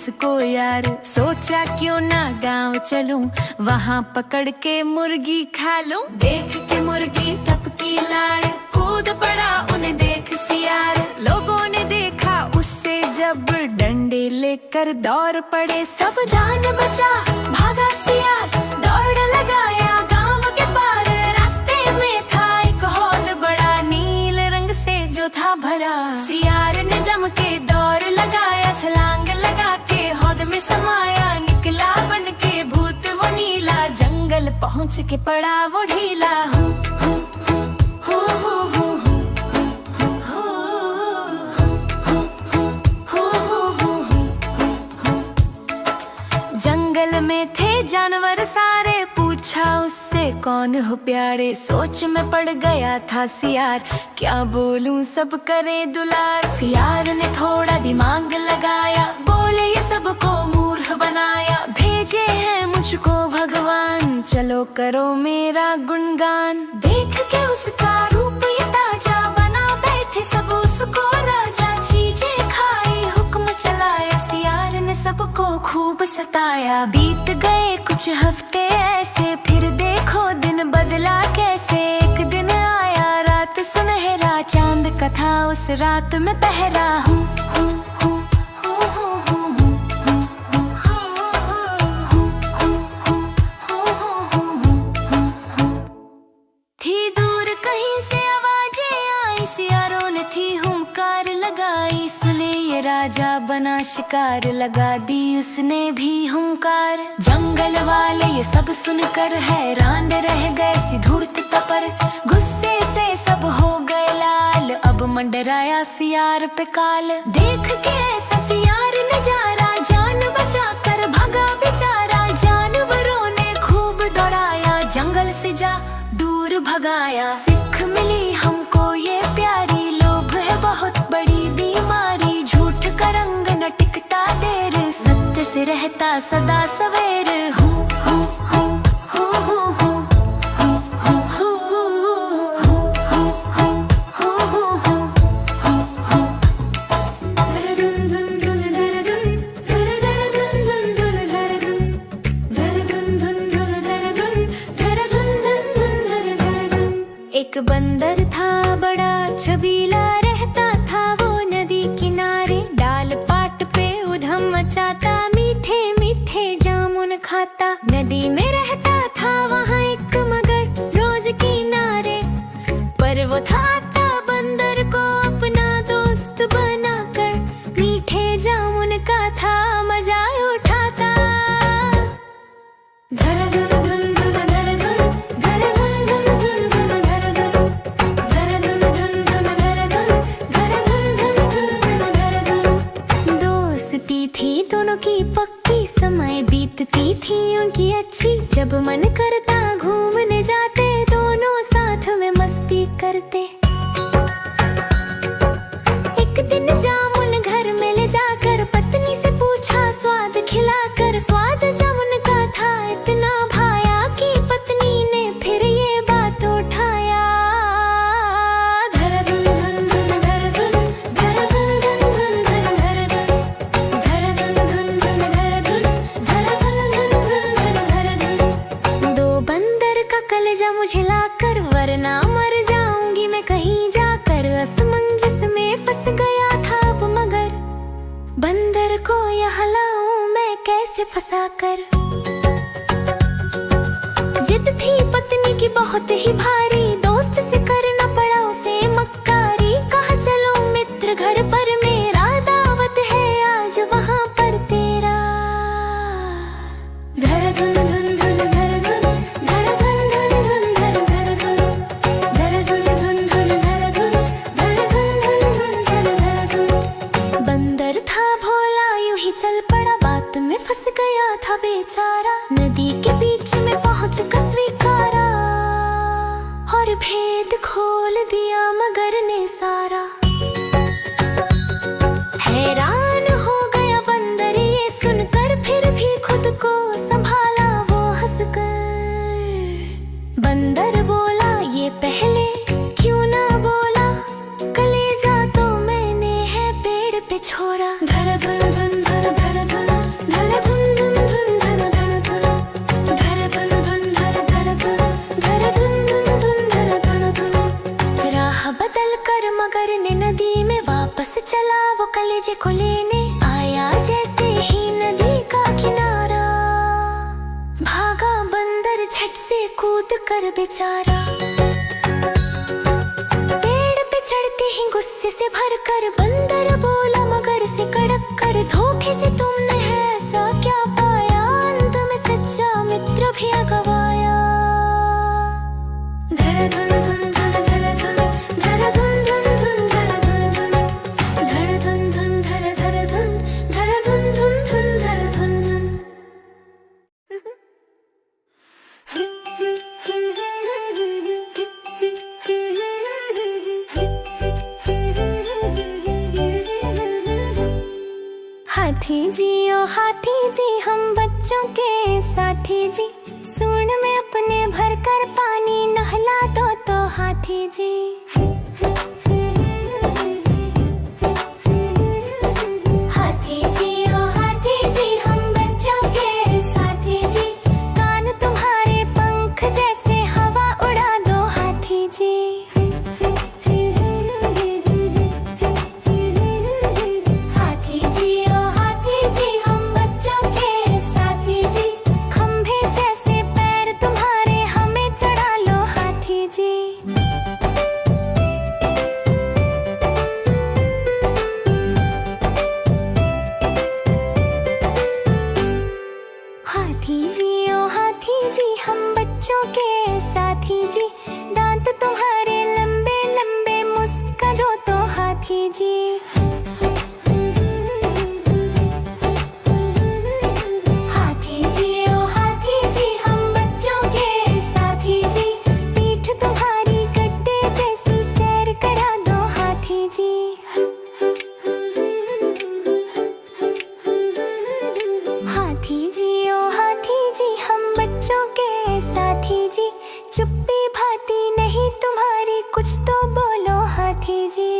उसको यार। सोचा क्यों ना गांव चलूं, वहाँ पकड़ के मुर्गी खा लूं। देख के मुर्गी टपकी लाड़, कूद पड़ा उन्हें देख सियार। लोगों ने देखा उससे जब डंडे लेकर दौड़ पड़े सब। जान बचा भागा सियार, दौड़ लगाया गांव के पार। रास्ते में था एक हौद बड़ा, नील रंग से जो था भरा। सियार ने जम के दौड़ लगाया, छलांग लगा के हौद में समाया। निकला बन के भूत वो नीला, जंगल पहुंच के पड़ा वो ढीला। जंगल में थे जानवर सारे, पूछा उससे कौन हो प्यारे। सोच में पड़ गया था सियार, क्या बोलूं सब करे दुलार। सियार ने थोड़ा दिमाग लगाया, बोले ये सबको मूर्ख बनाया। भेजे हैं मुझको भगवान, चलो करो मेरा गुणगान। देख के उसका रूप ये ताजा, बना बैठे सब उसको राजा। चीजें खाई हुक्म चलाया, सियार ने सबको खूब सताया। बीत गए कुछ हफ्ते ऐसे, फिर देखो दिन बदला कैसे। एक दिन आया रात सुनहरा, चांद का था उस रात में पहरा। थी दूर कहीं से आवाजें आई, सियारों ने थी हुंकार लगाई। सुने ये राजा बना शिकार, लगा दी उसने भी हुंकार। जंगल वाले ये सब सुनकर हैरान रह गए सी धूर्त तपर। गुस्से से सब हो गए लाल, अब मंडराया सियार पे काल। देख के ऐसा सियार नजारा, जान बचा कर भागा बेचारा। जानवरों ने खूब दौड़ाया, जंगल से जा दूर भगाया। सीख मिली हमको ये प्यारी, लोभ है बहुत बड़ी बीमारी। झूठ का रंग न टिकता देर, सत्य से रहता सदा सवेर। एक बंदर था बड़ा छबीला, रहता था वो नदी किनारे। डाल पाट पे उधम मचाता, मीठे मीठे जामुन खाता। नदी में रहता था वहाँ एक मगर रोज किनारे, पर वो था बंदर को अपना दोस्त बनाकर। मीठे जामुन का था मजा उठाता। थी दोनों की पक्की, समय बीतती थी उनकी अच्छी। जब मन करता घूमने जाते, दोनों साथ में मस्ती करते। एक दिन जामुन घर में ले जाकर, पत्नी से पूछा स्वाद खिलाकर। स्वाद जामुन का था इतना भाया, कि पत्नी ने फिर ये बात उठाया। कलेजा मुझे लाकर, वरना मर जाऊंगी मैं कहीं जाकर। असमंजस में फंस गया था अब मगर, बंदर को यहाँ लाऊं मैं कैसे फंसाकर। जिद थी पत्नी की बहुत ही भारी, दोस्त से करना पड़ा उसे मक्कारी। कहा चलो मित्र घर पर मेरा, दावत है आज वहाँ पर तेरा। धर धुन धुन धुन धर धुन, धर धुन धुन धुन धर धर धुन, धर धुन धुन धुन धर धुन, धर धुन धुन धुन धर धर धुन। बंदर था भोला यूं ही चल पड़ा, बात में फंस गया था बेचारा। नदी के बीच में पहुंच कर स्वीकारा, और भेद खोल दिया मगर ने सारा। हैरान हो गया बंदर ये सुनकर, फिर भी खुद को संभाला वो हंसकर। बंदर बोला ये पहले क्यों ना बोला, कलेजा तो मैंने है पेड़ पे छोड़ा। धर धुन धुन धर धर धुन, कर बेचारा। पेड़ पे चढ़ते ही गुस्से से भर कर बंदर बोला मगर से कड़क कर, धोखे से तुमने ऐसा क्या पाया, अंत में सच्चा मित्र भी गवाया। धड़ धुन धुन धन धड़ धुन धड़ धुन धुन धुन धड़ धुन धुन धड़ धुन धुन धड़ धड़ धुन धड़ धुन धुन धुन धड़ धुन धुन। हाथी जी ओ हाथी जी हम बच्चों के साथी जी, सूंड में अपने भर कर पानी नहला दो तो हाथी जी। हाथी जी ओ हाथी जी हम बच्चों के साथी जी, कान तुम्हारे पंख जैसे हवा उड़ा दो हाथी जी। हाथी जी ओ हाथी जी हम बच्चों के साथी जी, खंभे जैसे पैर तुम्हारे हमें चढ़ा लो हाथी जी। हाथी जी ओ हाथी जी हम बच्चों के साथी जी, दांत तुम्हारे लंबे लंबे मुस्का दो तो हाथी जी। हाथी जी ओ हाथी जी हम बच्चों के साथी जी, पीठ तुम्हारी गड्ढे जैसी सैर करा दो हाथी जी। हाथी जी ओ हाथी जी हम बच्चों के साथी जी, चुप्पी भाती नहीं तुम्हारी कुछ तो बोलो हाथी जी।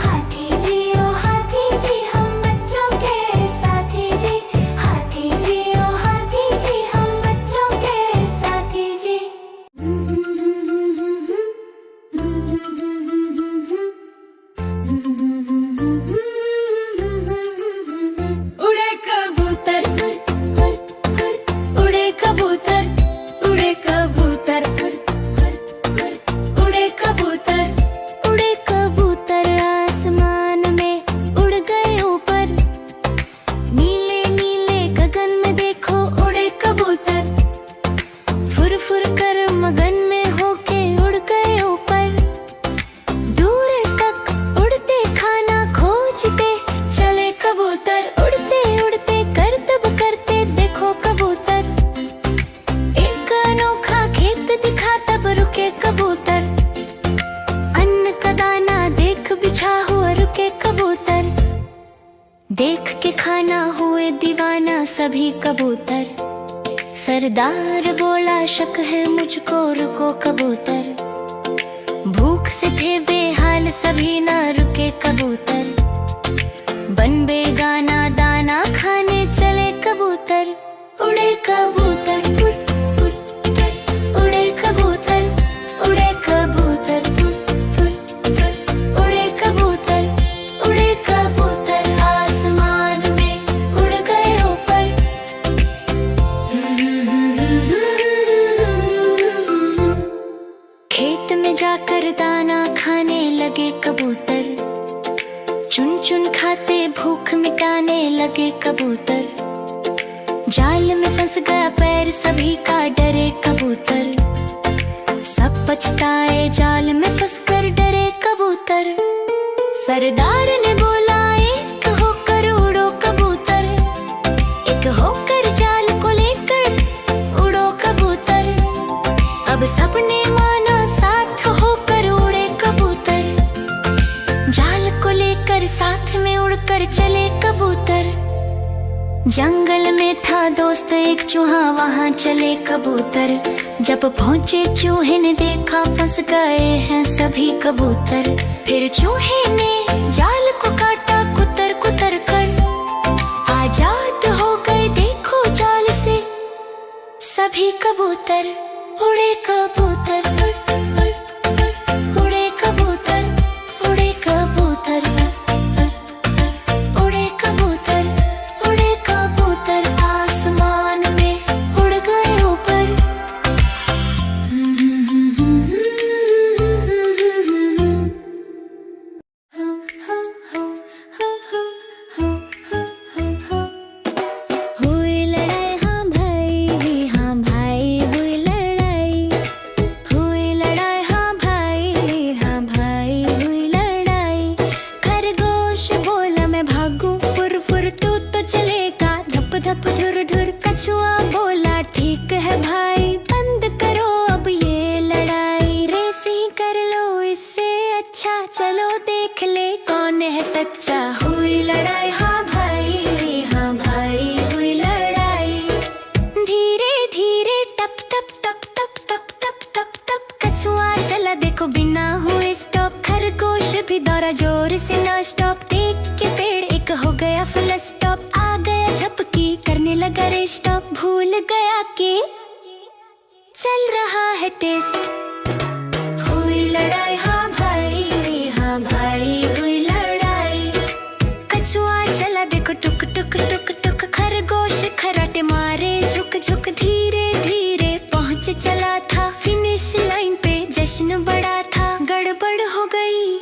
हाथी जी ओ हाथी जी हम बच्चों के साथी जी, हाथी जी ओ हाथी जी हम बच्चों के साथी जी। उड़े कबूतर उड़ उड़, उड़े कबूतर उड़े कबूतर उड़ उड़े कबूतर, उड़े कबूतर आसमान में उड़ गए ऊपर, नीले नीले गगन में देखो उड़े कबूतर, फुर फुर कर मगन में होके उड़ गए ऊपर, दूर तक उड़ते खाना खोजते चले कबूतर, उड़ते उड़ते करतब करते देखो कबूतर, एक अनोखा खेत दिखा तब रुके कबूतर, अन्न का दाना देख बिछा हुआ रुके कबूतर, देख के खाना हुए दीवाना सभी कबूतर, सरदार बोला शक है मुझको रुको कबूतर, भूख से थे बेहाल सभी ना रुके कबूतर, बन बेगाना दाना खाने चले कबूतर, उड़े कबूतर उड़ उड़ उड़, उड़े कबूतर उड़े कबूतर उड़ उड़ उड़, उड़े कबूतर उड़े कबूतर आसमान में उड़ गए ऊपर। खेत में जाकर दाना खाने लगे कबूतर, चुन चुन खाते भूख मिटाने लगे कबूतर, जाल में फंस गया पैर सभी का डरे कबूतर, सब पछताए जाल में फंसकर डरे कबूतर, सरदार ने बोला एक होकर उड़ो कबूतर, एक होकर जाल को लेकर उड़ो कबूतर, अब सबने माना साथ होकर उड़े कबूतर, जाल को लेकर साथ में उड़कर चले कबूतर, जंगल में था दोस्त एक चूहा वहाँ चले कबूतर, जब पहुँचे चूहे ने देखा फंस गए हैं सभी कबूतर, फिर चूहे ने जाल को काटा कुतर कुतर कर, आजाद हो गए देखो जाल से सभी कबूतर, उड़े कबूतर उड़े कबूतर उड़े कबूतर उड़े कबूतर उड़े कबूतर आस है सच्चा। हुई लड़ाई हाँ भाई हुई लड़ाई। धीरे धीरे टप टप टप टप टप टप टप टप कछुआ चला देखो बिना हुए स्टॉप। खरगोश भी दौड़ा जोर से ना स्टॉप। देख के पेड़ एक हो गया फुल स्टॉप। आ गया झपकी करने लगा रे स्टॉप। भूल गया कि चल रहा है टेस्ट। हुई लड़ाई हाँ भाई हुई लड़ाई। कछुआ चला देखो टुक टुक टुक टुक। खरगोश खराटे मारे झुक झुक। धीरे धीरे पहुंच चला था फिनिश लाइन पे। जश्न बड़ा था गड़बड़ हो गई।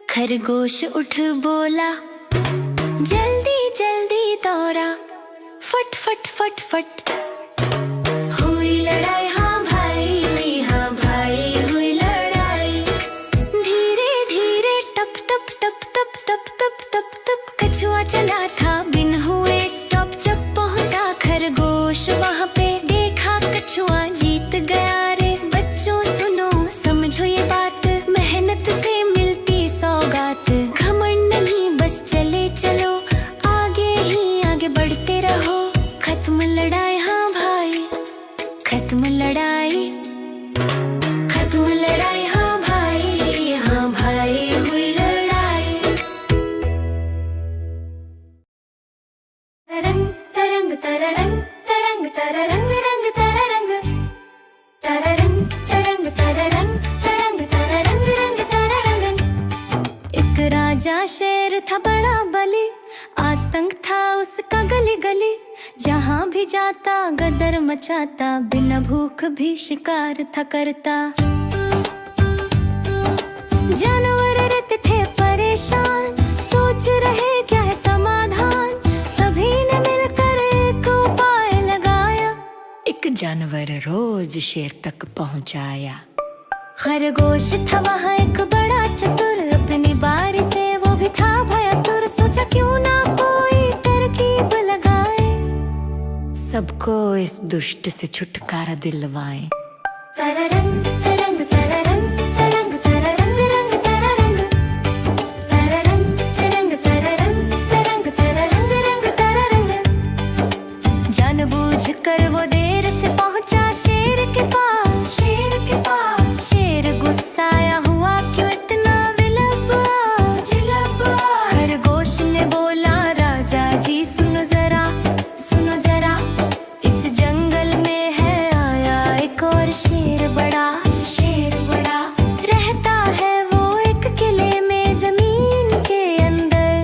खरगोश उठ बोला जल्दी जल्दी दौड़ा। फट फट फट फट हुई लड़ाई हाँ भाई हुई लड़ाई। धीरे धीरे टप टप टप टप टप टप टप टप कछुआ चला था बिन हुए स्टॉप। जब पहुंचा खरगोश वहाँ पे देखा कछुआ जीत गया रे। बच्चों सुनो समझो ये बात। मेहनत से मिलती सौगात। घमंड नहीं बस चले चलो। आगे ही आगे बढ़ते रहो। खत्म लड़ाई हाँ भाई खत्म लड़ाई। खत्म लड़ाई हाँ भाई हुई लड़ाई। तरंग तरंग तररंग तरंग तररंग रंग तररंग तररंग तरंग तररंग तरंग तररंग रंग तररंग। एक राजा शेर था बड़ा बली। आतंक था उसका गली गली। जहाँ भी जाता गदर मचाता। बिना भूख भी शिकार था करता। जानवर रहते थे परेशान। सोच रहे क्या है समाधान। सभी ने मिलकर एक उपाय लगाया। एक जानवर रोज शेर तक पहुँचाया। खरगोश था वहाँ एक बड़ा चतुर। अपनी बारी से वो भी था भयातुर। सोचा क्यों ना कोई तरकीब लगाए। सबको इस दुष्ट से छुटकारा दिलवाए। तररंग तरंग तररंग तरंग तररंग रंग तररंग तररंग तरंग तररंग तरंग तररंग रंग तररंग। जानबूझ कर वो देर से पहुंचा शेर के पास। शेर गुस्साया हुआ क्यों इतना विलंब आज। खरगोश ने बोला राजा जी सुनो जरा इस जंगल में है आया एक और शेर बड़ा रहता है वो एक किले में जमीन के अंदर।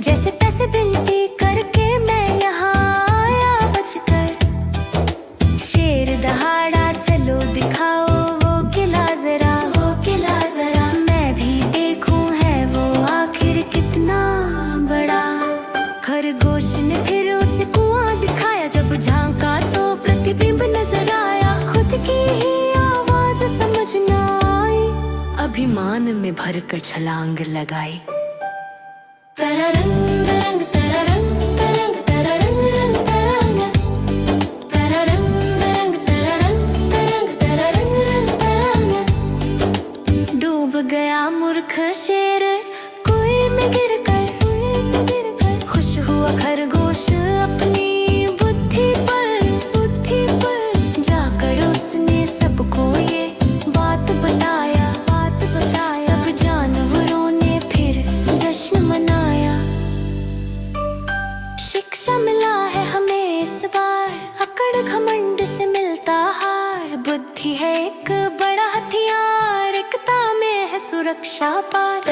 जैसे तैसे विनती करके मैं यहाँ आया बचकर। शेर दहाड़ा चलो दिखाओ वो किला जरा मैं भी देखूं है वो आखिर कितना बड़ा। खरगोश ने फिर उसे कुआं दिखाया। जब झांका तो प्रतिबिंब नजर आया। खुद की ही आवाज समझ न आई। अभिमान में भरकर छलांग लगाई। तररंग तररंग तररंग तररंग तररंग रंग तररंग तररंग तररंग तररंग तररंग रंग तररंग। डूब गया मूर्ख शेर कुएं में गिरकर। खुश हुआ खरगोश अपनी बुद्धि पर। जाकर उसने सबको ये बात बताया। सब जानवरों ने फिर जश्न मनाया। शिक्षा मिला है हमें इस बार। अकड़ घमंड से मिलता हार। बुद्धि है एक बड़ा हथियार। एकता में है सुरक्षा पार।